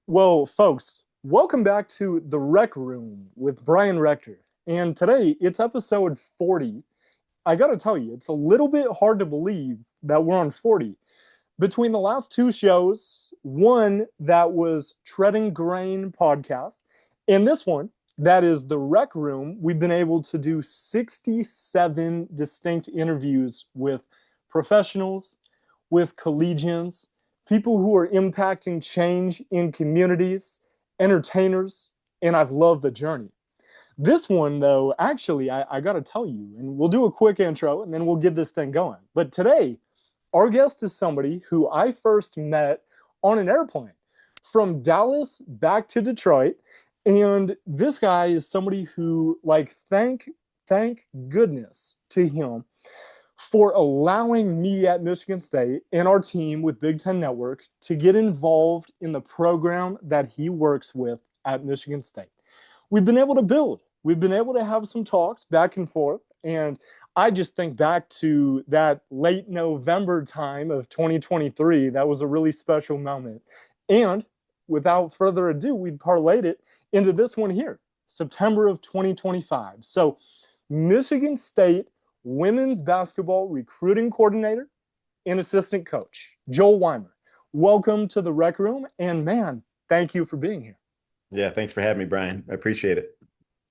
Well, folks, welcome back to the Rec Room with Bryan Rector. And today it's episode 40. I got to tell you, it's a little bit hard to believe that we're on 40. Between the last two shows, one that was Treading Grain podcast, and this one that is the Rec Room, we've been able to do 67 distinct interviews with professionals, with collegians, people who are impacting change in communities, entertainers, and I've loved the journey. This one, though, actually, I got to tell you, and we'll do a quick intro and then we'll get this thing going. But today, our guest is somebody who I first met on an airplane from Dallas back to Detroit. And this guy is somebody who, thank goodness to him for allowing me at Michigan State and our team with Big Ten Network to get involved in the program that he works with at Michigan State. We've been able to build. We've been able to have some talks back and forth. And I just think back to that late November time of 2023. That was a really special moment. And without further ado, we parlayed it into this one here, September of 2025. So Michigan State women's basketball recruiting coordinator and assistant coach, Joel Whymer. Welcome to the Rec Room. And man, thank you for being here. Yeah, thanks for having me, Brian. I appreciate it.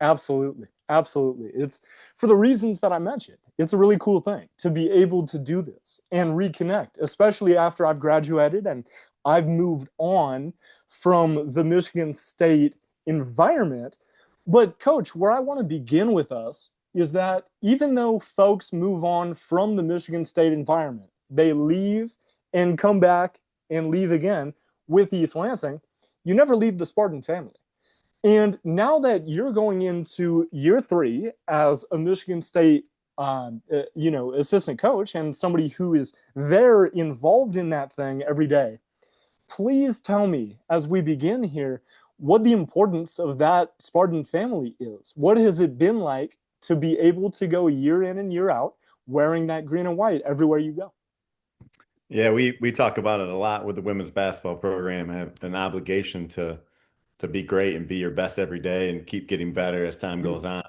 Absolutely. Absolutely. It's for the reasons that I mentioned. It's a really cool thing to be able to do this and reconnect, especially after I've graduated and I've moved on from the Michigan State environment. But, Coach, where I want to begin with us is that even though folks move on from the Michigan State environment, they leave and come back and leave again with East Lansing, you never leave the Spartan family. And now that you're going into year 3 as a Michigan State, assistant coach and somebody who is there involved in that thing every day, please tell me as we begin here what the importance of that Spartan family is. What has it been like to be able to go year in and year out wearing that green and white everywhere you go? Yeah, we talk about it a lot with the women's basketball program. I have an obligation to be great and be your best every day and keep getting better as time goes on.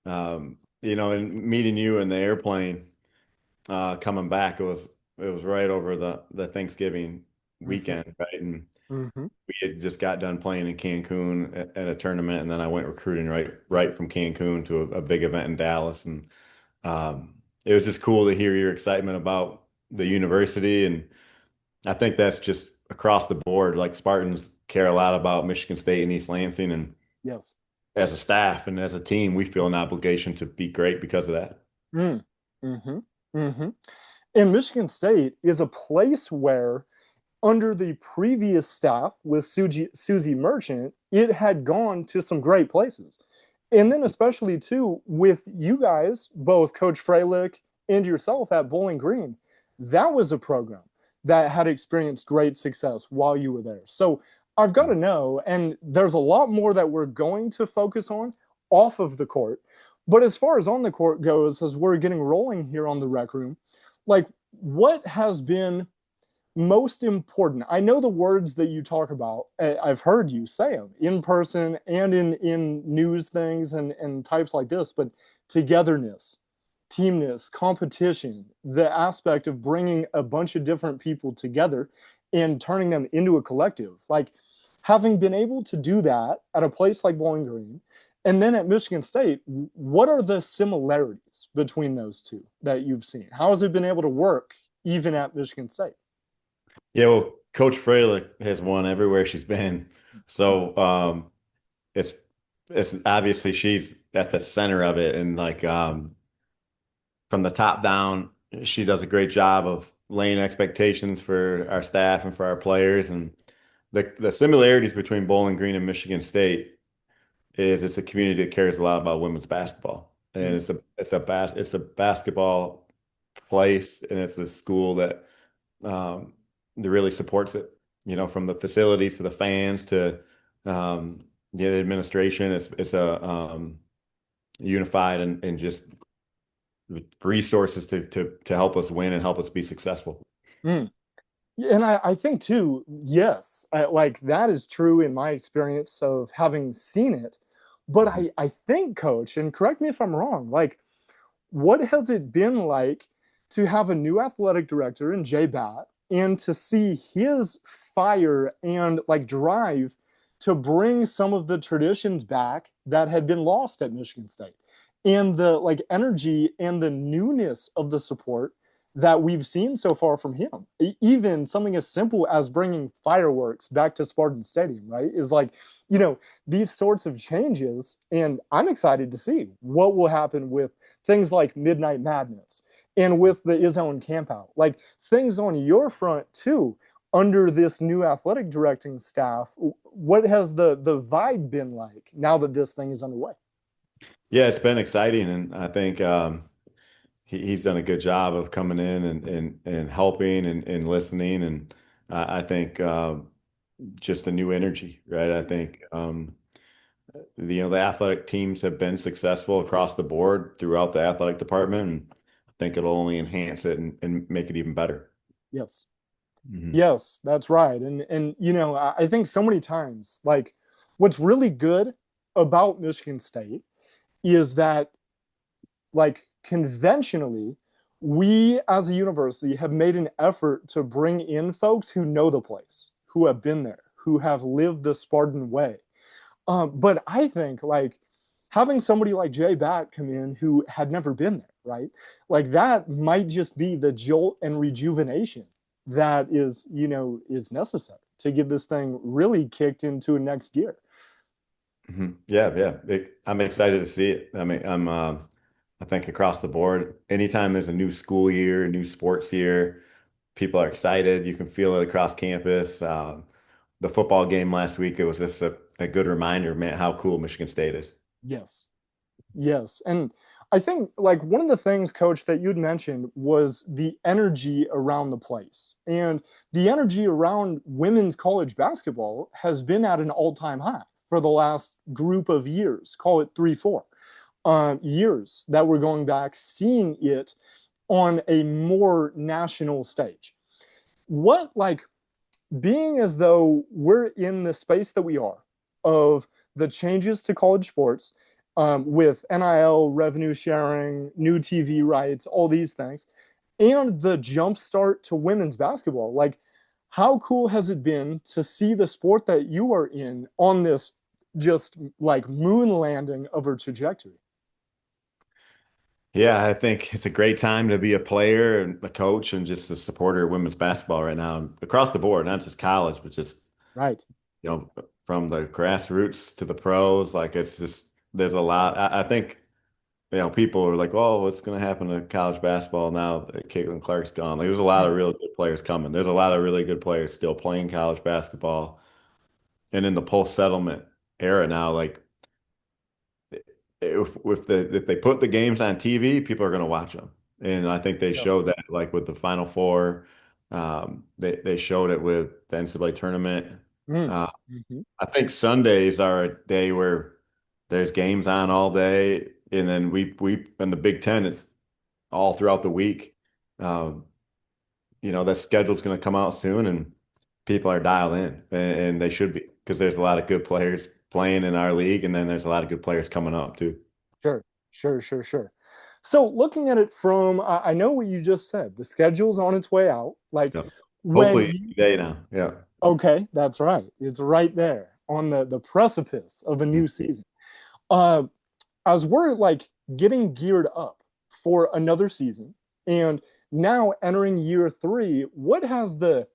And meeting you in the airplane, coming back, it was right over the Thanksgiving weekend, right? And Mm-hmm. we had just got done playing in Cancun at a tournament, and then I went recruiting right from Cancun to a big event in Dallas, and it was just cool to hear your excitement about the university, and I think that's just across the board. Like Spartans care a lot about Michigan State and East Lansing, and Yes. as a staff and as a team, we feel an obligation to be great because of that. Mm. Mm-hmm. Mm-hmm. And Michigan State is a place where under the previous staff with Susie Merchant, it had gone to some great places. And then especially too with you guys, both Coach Freilich and yourself at Bowling Green, that was a program that had experienced great success while you were there. So I've got to know, and there's a lot more that we're going to focus on off of the court. But as far as on the court goes, as we're getting rolling here on the Rec Room, like what has been most important? I know the words that you talk about. I've heard you say them in person and in news things and types like this, but togetherness, teamness, competition, the aspect of bringing a bunch of different people together and turning them into a collective. Like having been able to do that at a place like Bowling Green and then at Michigan State, what are the similarities between those two that you've seen? How has it been able to work even at Michigan State? Yeah, well, Coach Freilich has won everywhere she's been, so it's it's obviously she's at the center of it, and from the top down, she does a great job of laying expectations for our staff and for our players. And the similarities between Bowling Green and Michigan State is it's a community that cares a lot about women's basketball, and Mm. it's a basketball place, and it's a school um, that really supports it. You know, from the facilities to the fans to the administration, it's a unified and just resources to help us win and help us be successful. Mm. And I think too, yes, like that is true in my experience of having seen it. But Mhm. I think, coach, and correct me if I'm wrong, like what has it been like to have a new athletic director in Jay Bat and to see his fire and like drive to bring some of the traditions back that had been lost at Michigan State and the like energy and the newness of the support that we've seen so far from him. Even something as simple as bringing fireworks back to Spartan Stadium, right? Is like, these sorts of changes. And I'm excited to see what will happen with things like Midnight Madness and with the Izone campout, like things on your front too. Under this new athletic directing staff, what has the vibe been like now that this thing is underway? Yeah, it's been exciting, and I think he's done a good job of coming in and helping and listening, and I think just a new energy, right? I think the athletic teams have been successful across the board throughout the athletic department, and I think it'll only enhance it and make it even better. Yes, Hmm. yes, that's right. And I think so many times, like what's really good about Michigan State is that like conventionally, we as a university have made an effort to bring in folks who know the place, who have been there, who have lived the Spartan way. But I think like having somebody like Jay Bat come in who had never been there, right? Like that might just be the jolt and rejuvenation that is necessary to get this thing really kicked into a next gear. Hmm. Yeah, yeah. I'm excited to see it. I mean, I think across the board, anytime there's a new school year, new sports year, people are excited. You can feel it across campus. The football game last week, it was just a good reminder, man, how cool Michigan State is. Yes. Yes. And I think like one of the things, coach, that you'd mentioned was the energy around the place. And the energy around women's college basketball has been at an all-time high for the last group of years, call it 3, 4 years that we're going back, seeing it on a more national stage. What like being as though we're in the space that we are of the changes to college sports with NIL, revenue sharing, new TV rights, all these things, and the jump start to women's basketball. Like, how cool has it been to see the sport that you are in on this just like moon landing of a trajectory? Yeah, I think it's a great time to be a player and a coach and just a supporter of women's basketball right now across the board, not just college, but just, Right. from the grassroots to the pros. Like it's just, there's a lot. I think, people are like, oh, what's going to happen to college basketball now that Caitlin Clark's gone? Like, there's a lot of really good players coming. There's a lot of really good players still playing college basketball. And in the post-settlement era now, like, if they put the games on TV, people are going to watch them. And I think they Yes. showed that like with the Final Four, they showed it with the NCAA tournament. Mm. Uh, Hmm. I think Sundays are a day where there's games on all day, and then we in the Big Ten, it's all throughout the week. Um, that schedule's going to come out soon, and people are dialed in, and they should be because there's a lot of good players playing in our league, and then there's a lot of good players coming up too. Sure, sure, sure, sure. So looking at it from, I know what you just said. The schedule's on its way out. Like So when hopefully you, today now. Yeah. okay, that's right. It's right there on the precipice of a Mhm. new season. Uh, as we're like getting geared up for another season, and now entering year three, what has the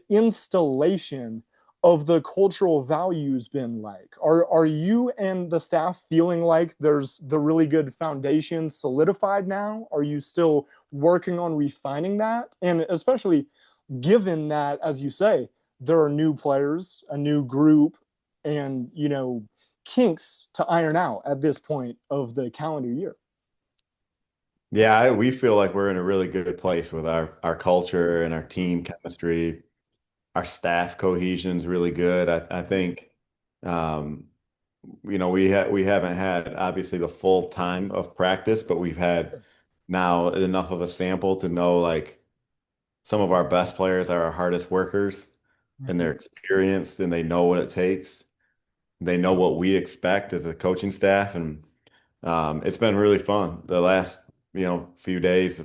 installation of the cultural values been like? Are you and the staff feeling like there's the really good foundation solidified now? Are you still working on refining that? And especially given that, as you say, there are new players, a new group, and kinks to iron out at this point of the calendar year. Yeah, we feel like we're in a really good place with our culture and our team chemistry. Our staff cohesion is really good. I think, um, we haven't had obviously the full time of practice, but we've had now enough of a sample to know like some of our best players are our hardest workers, and they're Mhm. experienced and they know what it takes. They know what we expect as a coaching staff, and it's been really fun. The last, few days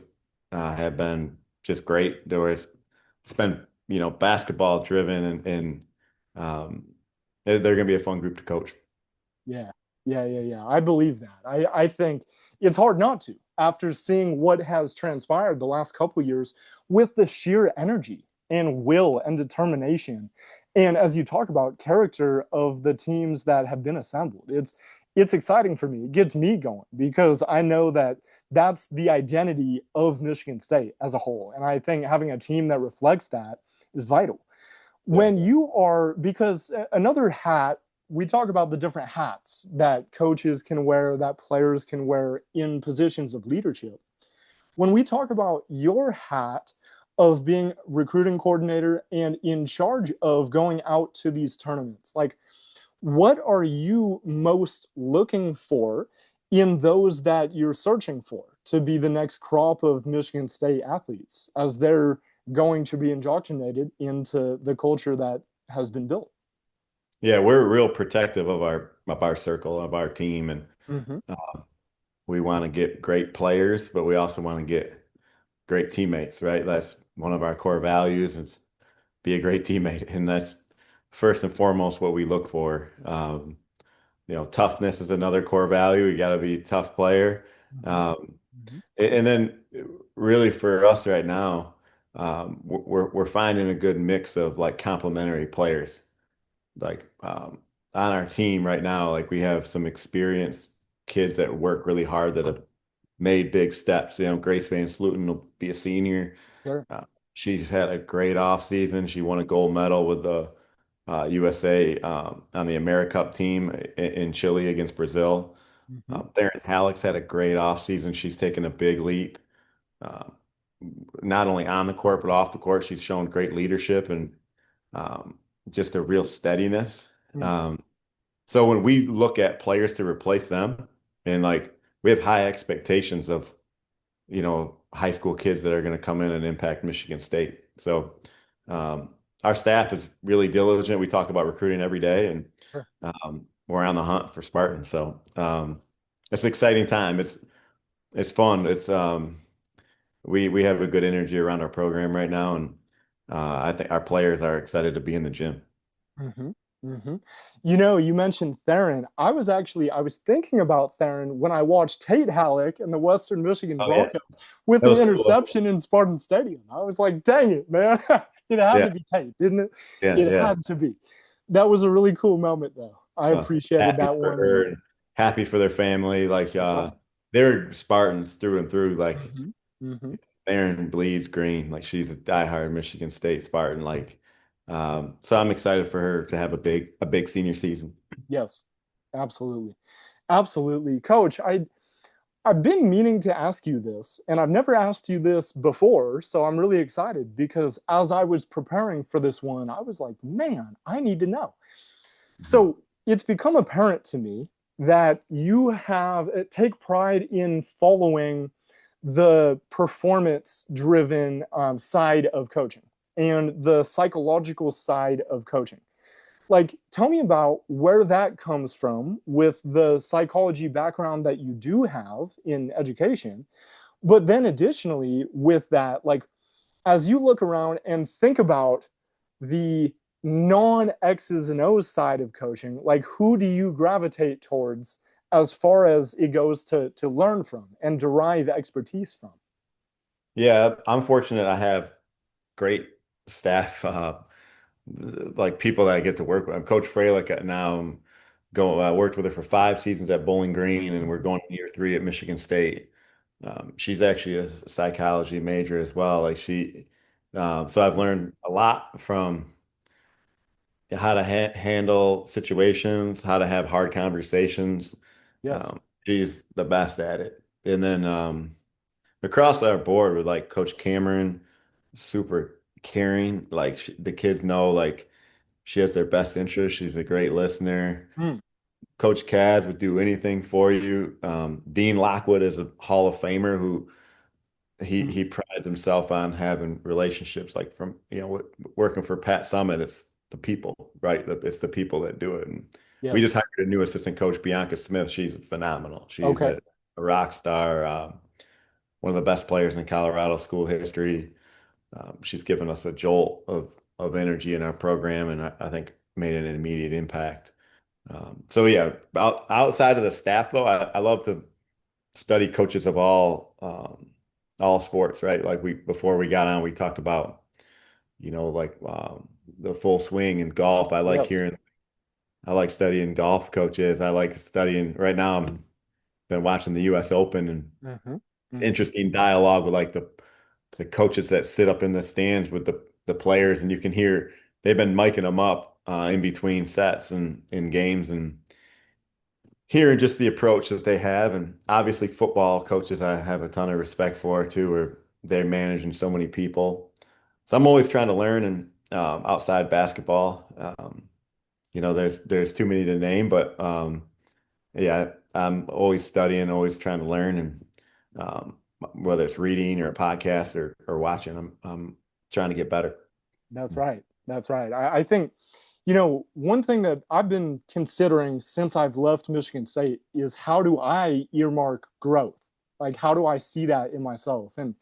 have been just great. It's been, basketball driven, and um, they're going to be a fun group to coach. Yeah, yeah. I believe that. I think it's hard not to after seeing what has transpired the last couple of years with the sheer energy and will and determination. And as you talk about character of the teams that have been assembled, it's exciting for me. It gets me going because I know that that's the identity of Michigan State as a whole. And I think having a team that reflects that is vital Yeah. when you are because another hat we talk about the different hats that coaches can wear that players can wear in positions of leadership when we talk about your hat of being recruiting coordinator and in charge of going out to these tournaments like what are you most looking for in those that you're searching for to be the next crop of Michigan State athletes as they're going to be indoctrinated into the culture that has been built? Yeah, we're real protective of our circle, of our team, and Mm-hmm. uh, we want to get great players, but we also want to get great teammates, right? That's one of our core values is be a great teammate, and that's first and foremost what we look for. Toughness is another core value. You got to be a tough player. Mm-hmm. Um, Mm-hmm. and then really for us right now, we're finding a good mix of like complementary players. Like on our team right now, like we have some experienced kids that work really hard that have made big steps. Grace Van Sluten will be a senior. Sure. Uh, she's had a great off season. She won a gold medal with the USA on the AmeriCup team in Chile against Brazil. Mm-hmm. Theron Halleck's had a great off season. She's taken a big leap, uh, not only on the court but off the court. She's shown great leadership and um, just a real steadiness. Mm-hmm. Um, so when we look at players to replace them, and like we have high expectations of high school kids that are going to come in and impact Michigan State. So um, our staff is really diligent. We talk about recruiting every day, and Sure. we're on the hunt for Spartans. So it's an exciting time. It's fun. We have a good energy around our program right now, and I think our players are excited to be in the gym. Mm-hmm. Mm-hmm. You mentioned Theron. I was thinking about Theron when I watched Tate Halleck and the Western Michigan Oh yeah, Broncos with that the was cool. interception in Spartan Stadium. I was like, dang it, man. It had Yeah, to be Tate, didn't it? yeah, It yeah. had to be. That was a really cool moment though. I appreciated Happy that for one. her, and happy for their family. Like they're Spartans through and through. Like Mm-hmm. Mm-hmm. Aaron bleeds green. Like she's a diehard Michigan State Spartan. Like, so I'm excited for her to have a big senior season. Yes, absolutely. Absolutely. Coach, I've been meaning to ask you this, and I've never asked you this before, so I'm really excited because as I was preparing for this one, I was like, man, I need to know. Mhm. So it's become apparent to me that you have take pride in following the performance driven side of coaching and the psychological side of coaching like tell me about where that comes from with the psychology background that you do have in education but then additionally with that like as you look around and think about the non x's and o's side of coaching like who do you gravitate towards as far as it goes to learn from and derive expertise from? Yeah, I'm fortunate. I have great staff, like people that I get to work with. Coach Freilich now. I worked with her for 5 seasons at Bowling Green, and we're going to year 3 at Michigan State. She's actually a psychology major as well. So I've learned a lot from how to handle situations, how to have hard conversations. Yes. She's the best at it. And then across our board with like Coach Cameron, super caring. Like the kids know, like she has their best interest. She's a great listener. Mm. Coach Kaz would do anything for you. Dean Lockwood is a Hall of Famer who Mm. he prides himself on having relationships like from, working for Pat Summit, it's the people, right? It's the people that do it. And we just Yes. hired a new assistant coach, Bianca Smith. She's phenomenal. She's Okay. a rock star, one of the best players in Colorado school history. She's given us a jolt of energy in our program, and I think made an immediate impact. So yeah, outside of the staff though, I love to study coaches of all sports, right? Like before we got on, we talked about, like the full swing in golf. Yes. I like studying golf coaches. I like studying right now. I'm been watching the US Open, and Hmm. it's Hmm. interesting dialogue with like the coaches that sit up in the stands with the players, and you can hear they've been miking them up in between sets and in games, and hearing just the approach that they have. And obviously football coaches I have a ton of respect for too, where they're managing so many people. So I'm always trying to learn, and outside basketball, there's too many to name, but yeah, I'm always studying, always trying to learn, and whether it's reading or a podcast or watching, I'm trying to get better. That's right. That's right. I think, one thing that I've been considering since I've left Michigan State is how do I earmark growth? Like, how do I see that in myself? And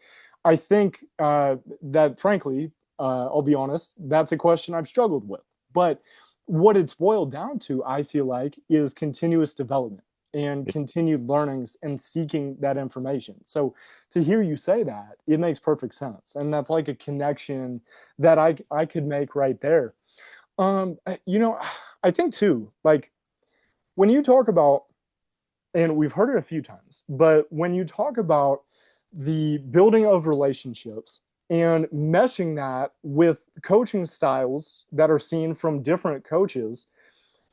I think that, frankly, I'll be honest, that's a question I've struggled with. But what it's boiled down to, I feel like, is continuous development and continued learnings and seeking that information. So to hear you say that, it makes perfect sense. And that's like a connection that I could make right there. You know, I think too, like when you talk about, and we've heard it a few times, but when you talk about the building of relationships and meshing that with coaching styles that are seen from different coaches,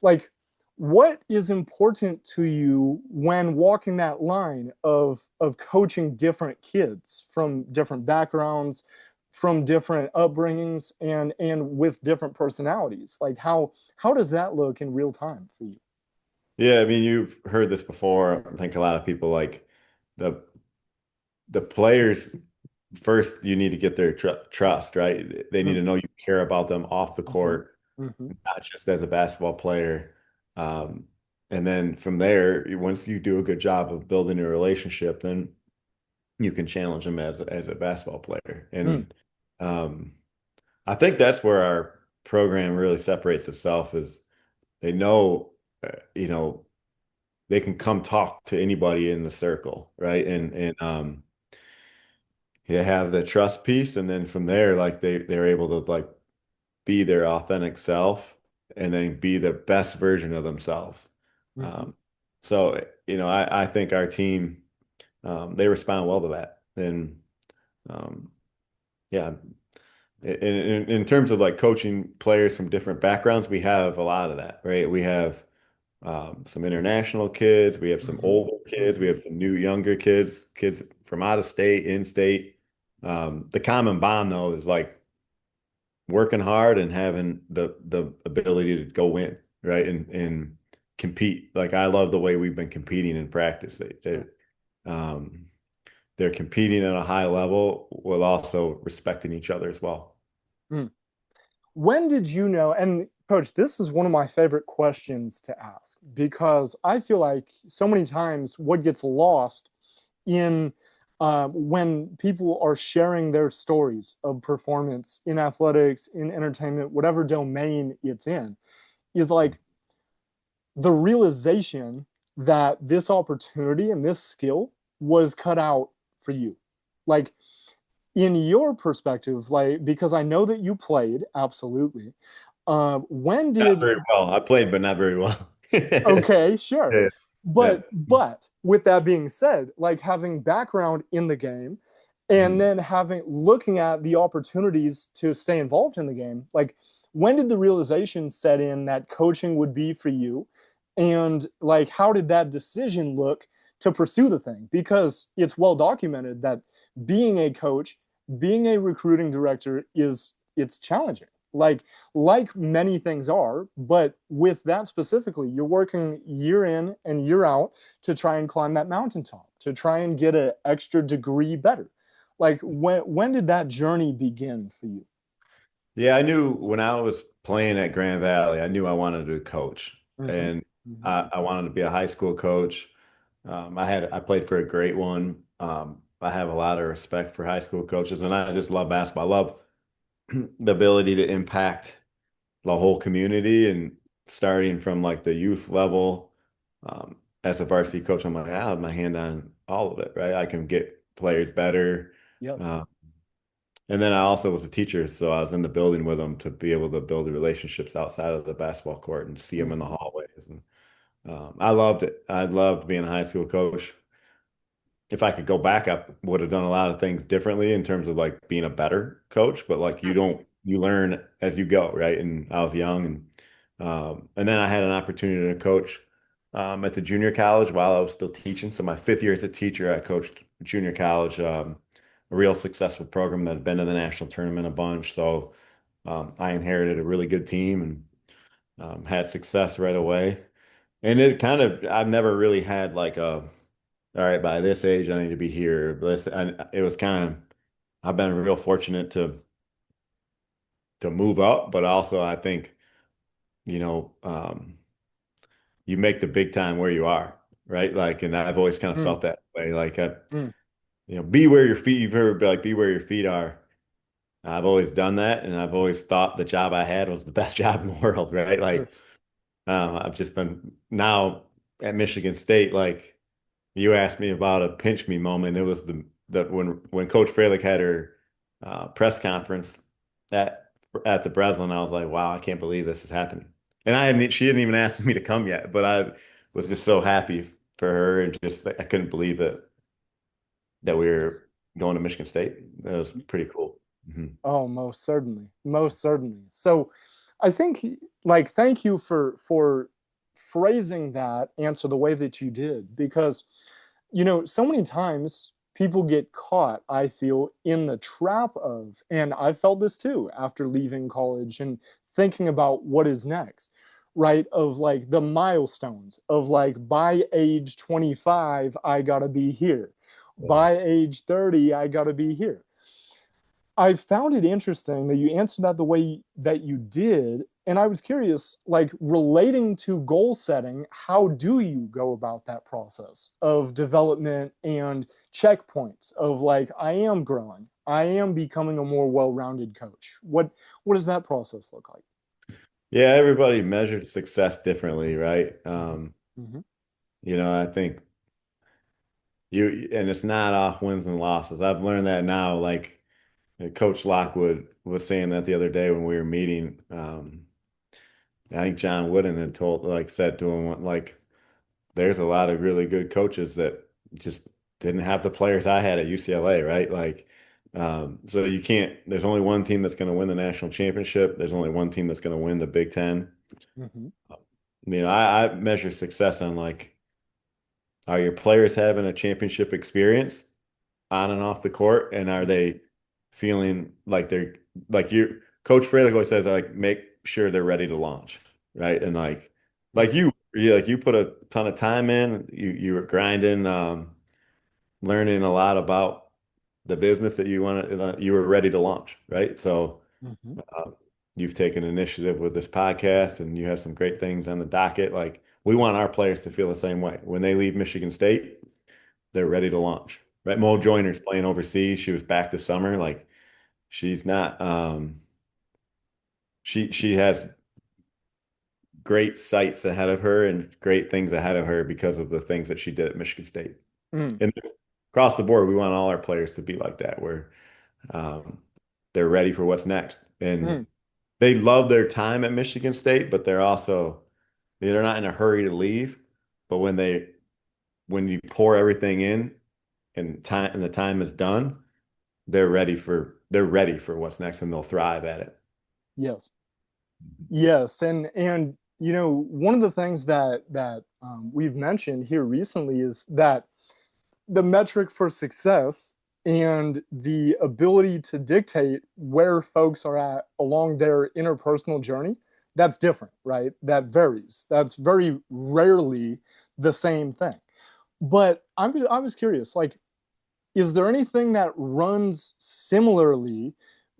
like what is important to you when walking that line of coaching different kids from different backgrounds, from different upbringings, and with different personalities? Like how does that look in real time for you? Yeah, I mean, you've heard this before. I think a lot of people like the the players first. You need to get their trust, right? They need Mm. to know you care about them off the Mhm. court, Mhm. not just as a basketball player. Um, and then from there, once you do a good job of building a relationship, then you can challenge them as a basketball player. Mm. And um, I think that's where our program really separates itself is they know, you know, they can come talk to anybody in the circle, right? And they have the trust piece, and then from there, like they're able to like be their authentic self, and then be the best version of themselves. Mhm. Um, so I think our team they respond well to that, and um, yeah. In terms of like coaching players from different backgrounds, we have a lot of that, right? We have some international kids, we have some Mhm. older kids, we Mhm. have some new younger kids from out of state, in state. The common bond though is like working hard and having the ability to go win, right? And compete. Like I love the way we've been competing in practice. Um, they're competing at a high level while also respecting each other as well. Mm. When did you know? And coach, this is one of my favorite questions to ask because I feel like so many times what gets lost in when people are sharing their stories of performance in athletics, in entertainment, whatever domain it's in, is like the realization that this opportunity and this skill was cut out for you. Like in your perspective, like because I know that you played absolutely. When Not did very well. I played, but not very well. Okay, sure. Yeah. Yeah. But with that being said, like having background in the game and Mhm. then having looking at the opportunities to stay involved in the game, like when did the realization set in that coaching would be for you? And like how did that decision look to pursue the thing? Because it's well documented that being a coach, being a recruiting director is it's challenging. Like many things are, but with that specifically, you're working year in and year out to try and climb that mountaintop, to try and get an extra degree better. Like when did that journey begin for you? Yeah, I knew when I was playing at Grand Valley, I knew I wanted to coach, Hmm. and Hmm. I wanted to be a high school coach. I played for a great one. I have a lot of respect for high school coaches, and I just love basketball. I love the ability to impact the whole community, and starting from like the youth level. As a varsity coach, I'm like, I have my hand on all of it, right? I can get players better. Yes. Uh, and then I also was a teacher, so I was in the building with them to be able to build the relationships outside of the basketball court and see them in the Hmm. hallways. And I loved it. I loved being a high school coach. If I could go back, I would have done a lot of things differently in terms of like being a better coach. But like you learn as you go, right? And I was young, and then I had an opportunity to coach at the junior college while I was still teaching. So my fifth year as a teacher, I coached junior college, a real successful program that had been to the national tournament a bunch. So I inherited a really good team and had success right away. And it kind of, I've never really had like all right, by this age, I need to be here. It was kind of, I've been real fortunate to move up, but also I think, you know, you make the big time where you are, right? Like, and I've always kind of Mm. felt that way. Like, Mm. be where your feet, you've heard like, be where your feet are. I've always done that, and I've always thought the job I had was the best job in the world, right? Sure. Like, I've just been now at Michigan State, like. You asked me about a pinch me moment. It was the when Coach Freilich had her press conference at at the Breslin. I was like, wow, I can't believe this is happening. And she hadn't even asked me to come yet, but I was just so happy for her and just I couldn't believe it that we Yes. were going to Michigan State. That was pretty cool. Mhm. Oh, most certainly. Most certainly. So I think like thank you for phrasing that answer the way that you did because so many times people get caught, I feel, in the trap of, and I felt this too after leaving college and thinking about what is next, right? Of like the milestones of like by age 25, I gotta be here. Yeah. By age 30, I gotta be here. I found it interesting that you answered that the way that you did. And I was curious, like relating to goal setting, how do you go about that process of development and checkpoints of like, I am growing, I am becoming a more well-rounded coach. What does that process look like? Yeah, everybody measured success differently, right? Mm-hmm. Mm-hmm. I think and it's not off wins and losses. I've learned that now, like Coach Lockwood was saying that the other day when we were meeting. I think John Wooden had said to him, like, there's a lot of really good coaches that just didn't have the players I had at UCLA, right? Like, so there's only one team that's going to win the national championship. There's only one team that's going to win the Big Ten. Mm-hmm. I measure success on like, are your players having a championship experience on and off the court, and are they feeling like they're like you? Coach Fralick always says like make sure they're ready to launch, right? And like Mm-hmm. you put a ton of time in, you were grinding, learning a lot about the business that you were ready to launch, right? So Mm-hmm. uh, you've taken initiative with this podcast, and you have some great things on the docket. Like we want our players to feel the same way when they leave Michigan State, they're ready to launch. Right. Mo Joyner's playing overseas. She was back this summer. Like she's not she has great sights ahead of her and great things ahead of her because of the things that she did at Michigan State. Mm-hmm. And across the board, we want all our players to be like that, where um, they're ready for what's next. And Mm-hmm. they love their time at Michigan State, but they're not in a hurry to leave. But when you pour everything in and the time is done, they're ready for what's next and they'll thrive at it. Yes. Yes, and one of the things that we've mentioned here recently is that the metric for success and the ability to dictate where folks are at along their interpersonal journey, that's different, right? That varies. That's very rarely the same thing. But I was curious, like is there anything that runs similarly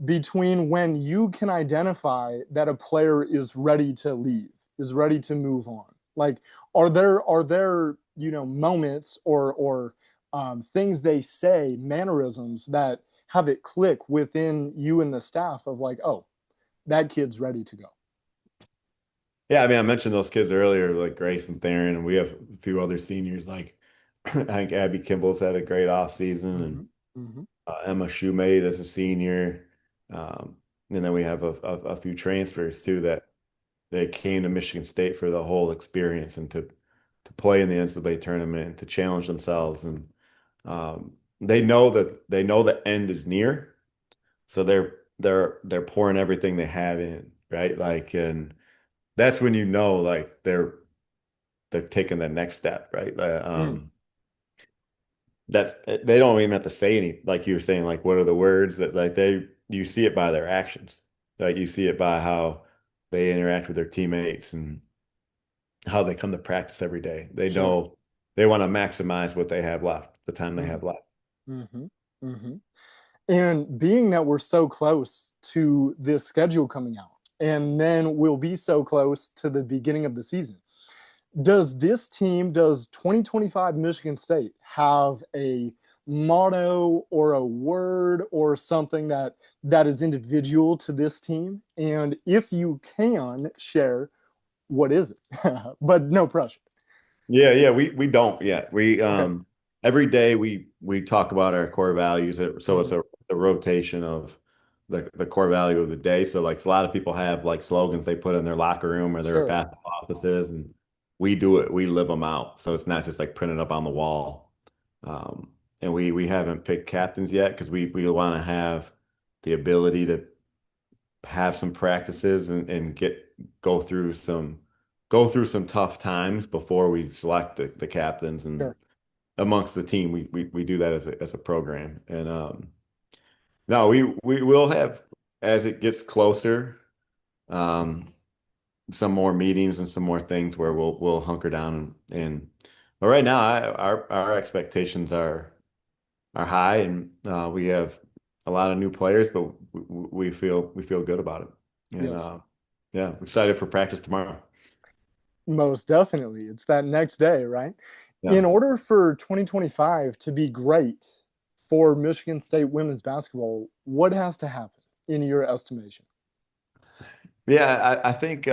between when you can identify that a player is ready to leave, is ready to move on? Like, are there moments or things they say, mannerisms that have it click within you and the staff of like, oh, that kid's ready to go? Yeah, I mean, I mentioned those kids earlier, like Grace and Theron, and we have a few other seniors. Like I think Abby Kimball's had a great off season, Mm-hmm. and Mm-hmm. Emma Shoemade as a senior. Um, and then we have a few transfers too that they came to Michigan State for the whole experience and to play in the NCAA tournament and to challenge themselves. And they know the end is near, so they're pouring everything they have in, right? Like, and that's when you know like they're taking the next step, right? Mm, That's they don't even have to say any, like you were saying, like what are the words that like they you see it by their actions. Like you see it by how they interact with their teammates and how they come to practice every day. They sure. know they want to maximize what they have left, the time they Mm-hmm. have left. Mm-hmm. Mm-hmm. And being that we're so close to this schedule coming out, and then we'll be so close to the beginning of the season, does 2025 Michigan State have a motto or a word or something that is individual to this team? And if you can share, what is it? But no pressure. Yeah, we don't yet. We Okay. every day we talk about our core values. So it's Mm, a rotation of the core value of the day. So like a lot of people have like slogans they put in their locker room or their sure. basketball offices, and we do it. We live them out. So it's not just like printed up on the wall. And we haven't picked captains yet because we want to have the ability to have some practices and go through some tough times before we select the captains and Sure. amongst the team we do that as a program. And no, we will have, as it gets closer, um some more meetings and some more things where we'll hunker down and but right now our expectations are high, and we have a lot of new players, but we feel good about it. And Yes. yeah, excited for practice tomorrow. Most definitely. It's that next day, right? Yeah. In order for 2025 to be great for Michigan State women's basketball, what has to happen in your estimation? Yeah, I think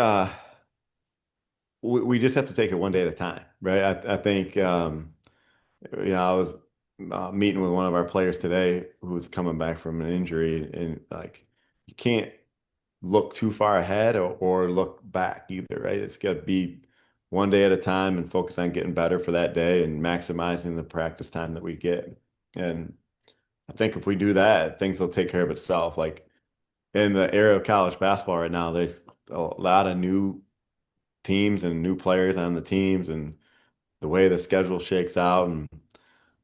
we just have to take it one day at a time, right? I think I was meeting with one of our players today who's coming back from an injury, and like you can't look too far ahead or look back either, right? It's got to be one day at a time and focus on getting better for that day and maximizing the practice time that we get. And I think if we do that, things will take care of itself. Like in the era of college basketball right now, there's a lot of new teams and new players on the teams, and the way the schedule shakes out, and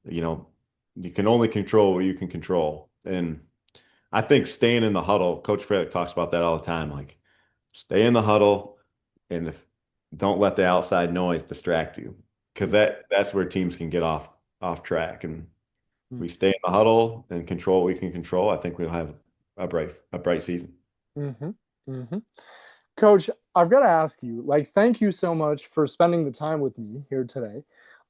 you know, you can only control what you can control. And I think staying in the huddle, Coach Frelick talks about that all the time. Like, stay in the huddle, and if don't let the outside noise distract you, because that's where teams can get off track. And we stay in the huddle and control what we can control. I think we'll have a bright season. Mm-hmm. Mm-hmm. Coach, I've got to ask you, like, thank you so much for spending the time with me here today.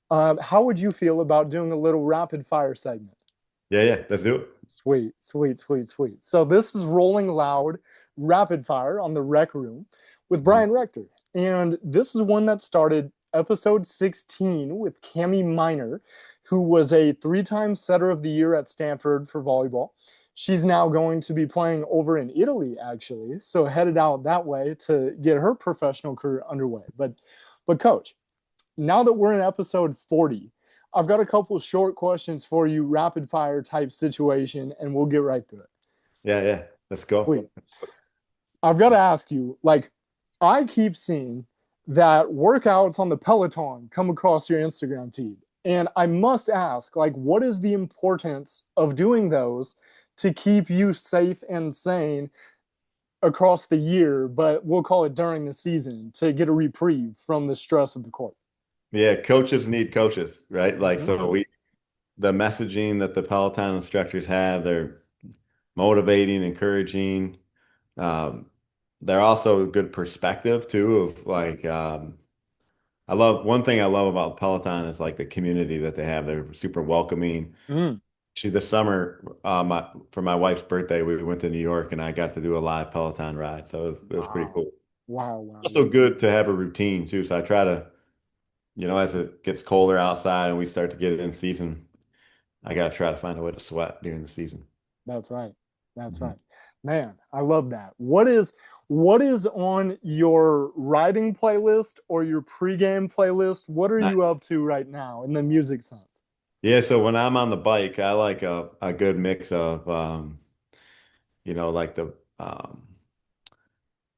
How would you feel about doing a little rapid fire segment? Yeah, let's do it. Sweet, sweet, sweet, sweet. So this is Rolling Loud Rapid Fire on the Rec Room with Mhm. Bryan Rector. And this is one that started episode 16 with Cami Miner, who was a three-time setter of the year at Stanford for volleyball. She's now going to be playing over in Italy, actually. So headed out that way to get her professional career underway. But coach, now that we're in episode 40, I've got a couple short questions for you, rapid fire type situation, and we'll get right to it. Yeah, let's go. Wait, I've got to ask you, like, I keep seeing that workouts on the Peloton come across your Instagram feed. And I must ask, like, what is the importance of doing those to keep you safe and sane across the year, but we'll call it during the season to get a reprieve from the stress of the court? Yeah, coaches need coaches, right? Like Mm-hmm. so the messaging that the Peloton instructors have. They're motivating, encouraging. Um, they're also a good perspective too of like I love one thing I love about Peloton is like the community that they have. They're super welcoming. Mm. Actually, this summer, for my wife's birthday, we went to New York and I got to do a live Peloton ride. So it was pretty Wow. cool. Wow, wow, Also wow. good to have a routine too. So I try to, as it gets colder outside and we start to get in season, I got to try to find a way to sweat during the season. That's right. That's Mhm. right. Man, I love that. What is on your riding playlist or your pregame playlist? What are Nice. you up to right now in the music sense? Yeah, so when I'm on the bike, I like a good mix of like um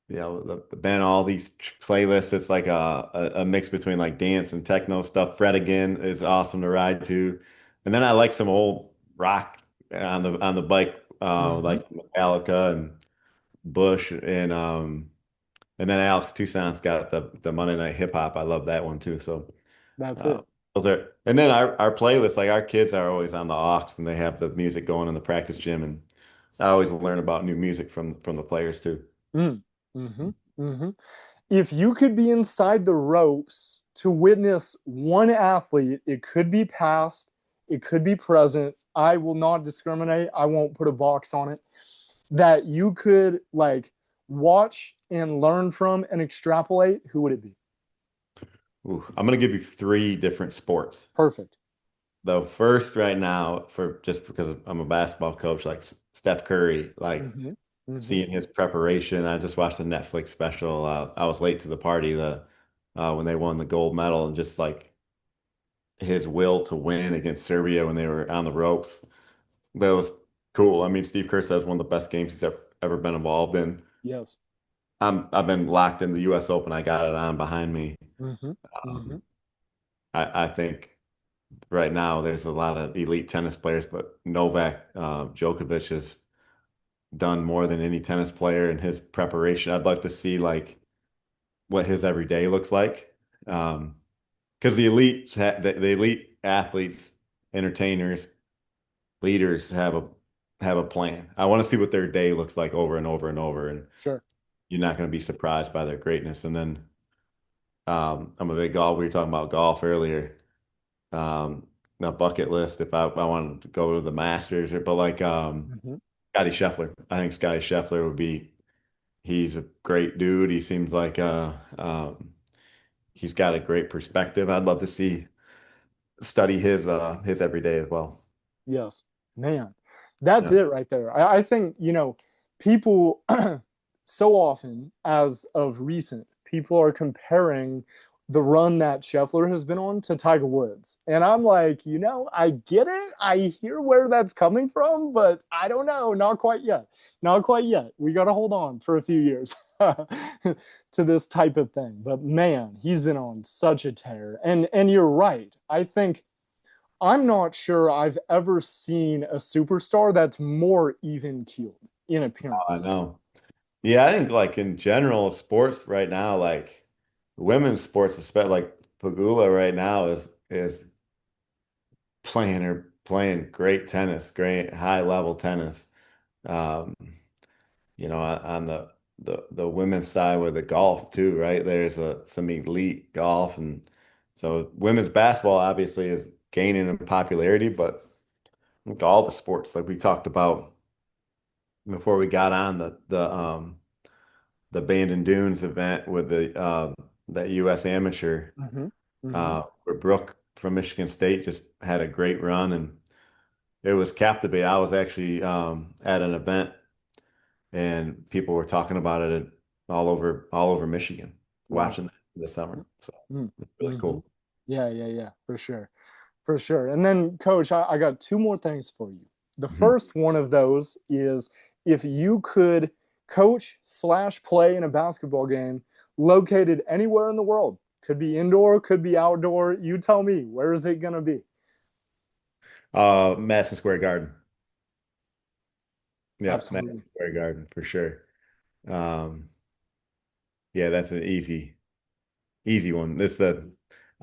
the band all these playlists. It's like a mix between like dance and techno stuff. Fred again is awesome to ride to, and then I like some old rock on the bike, Hmm. like Metallica and Bush and then Alex Toussaint's got the Monday Night Hip Hop. I love that one too. So That's uh, it. those are, and then our playlist, like our kids are always on the aux and they have the music going in the practice gym, and I always learn about new music from the players too. Mm. Hmm. Hmm. If you could be inside the ropes to witness one athlete, it could be past, it could be present. I will not discriminate. I won't put a box on it. That you could like watch and learn from and extrapolate, who would it be? Ooh, I'm gonna give you three different sports. Perfect. The first right now, for just because I'm a basketball coach, like Steph Curry, like Hmm. Hmm. seeing his preparation. I just watched the Netflix special. I was late to the party when they won the gold medal, and just like his will to win against Serbia when they were on the ropes. That was cool. I mean, Steve Kerr says one of the best games he's ever been involved in. Yes. I've been locked in the U.S. Open. I got it on behind me. Hmm. Hmm. Um, I think right now there's a lot of elite tennis players, but Novak Djokovic has done more than any tennis player in his preparation. I'd like to see like what his everyday looks like. Because the elite athletes, entertainers, leaders have a plan. I want to see what their day looks like over and over and over, and Sure. you're not going to be surprised by their greatness. And then I'm a big golf. We were talking about golf earlier. A bucket list if I wanted to go to the Masters, but like Hmm. Scotty Scheffler. I think Scotty Scheffler would be. He's a great dude. He seems like he's got a great perspective. I'd love to study his everyday as well. Yes. Man, that's Yeah. it right there. I think, people so often, as of recent, people are comparing the run that Scheffler has been on to Tiger Woods. And I'm like, I get it. I hear where that's coming from, but I don't know. Not quite yet. Not quite yet. We got to hold on for a few years to this type of thing. But man, he's been on such a tear. And you're right. I think I'm not sure I've ever seen a superstar that's more even keeled in I appearance. know. Yeah, I think like in general sports right now, like women's sports, especially like Pagula right now is playing great tennis, great high level tennis. Um, on the women's side with the golf too, right? There's some elite golf, and so women's basketball obviously is gaining in popularity, but I think all the sports like we talked about before we got on the Bandon Dunes event with that U.S. amateur Hmm. Hmm. where Brooke from Michigan State just had a great run, and it was captivating. I was actually at an event and people were talking about it all over Michigan, Wow. watching it this summer. So it's really Mm-hmm. cool. Yeah, yeah, yeah, for sure. For sure. And then, Coach, I got two more things for you. The Mhm. first one of those is if you could coach slash play in a basketball game located anywhere in the world, could be indoor, could be outdoor. You tell me, where is it going to be? Madison Square Garden. Yeah, Madison Absolutely. Square Garden for sure. Um, yeah, that's an easy one.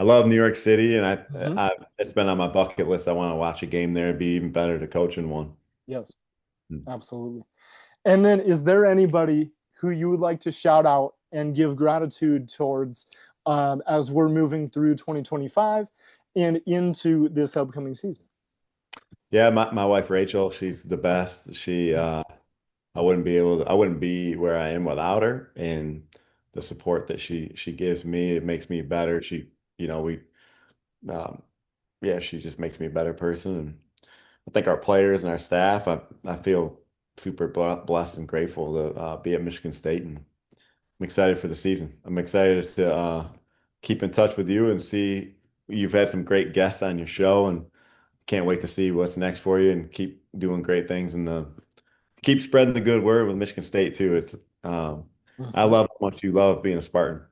I love New York City, and Hmm. it's been on my bucket list. I want to watch a game there. It'd be even better to coach in one. Yes, Hmm. absolutely. And then, is there anybody who you would like to shout out and give gratitude towards as we're moving through 2025 and into this upcoming season? Yeah, my wife Rachel, she's the best. I wouldn't be where I am without her, and the support that she gives me, it makes me better. You know, we, um, yeah, she just makes me a better person. And I think our players and our staff, I feel super blessed and grateful to be at Michigan State, and I'm excited for the season. I'm excited to keep in touch with you and see you've had some great guests on your show, and can't wait to see what's next for you and keep doing great things and keep spreading the good word with Michigan State too. Um, I Mhm. love how much you love being a Spartan.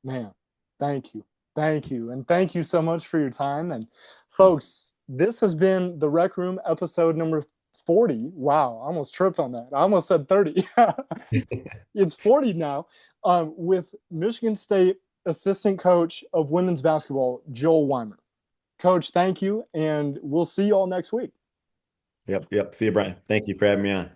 Man, thank you. Thank you. And thank you so much for your time. And folks, this has been the Rec Room episode number 40. Wow, I almost tripped on that. I almost said 30. It's 40 now, with Michigan State assistant coach of women's basketball, Joel Whymer. Coach, thank you. And we'll see you all next week. Yep, yep. See you, Brian. Thank you for having me on.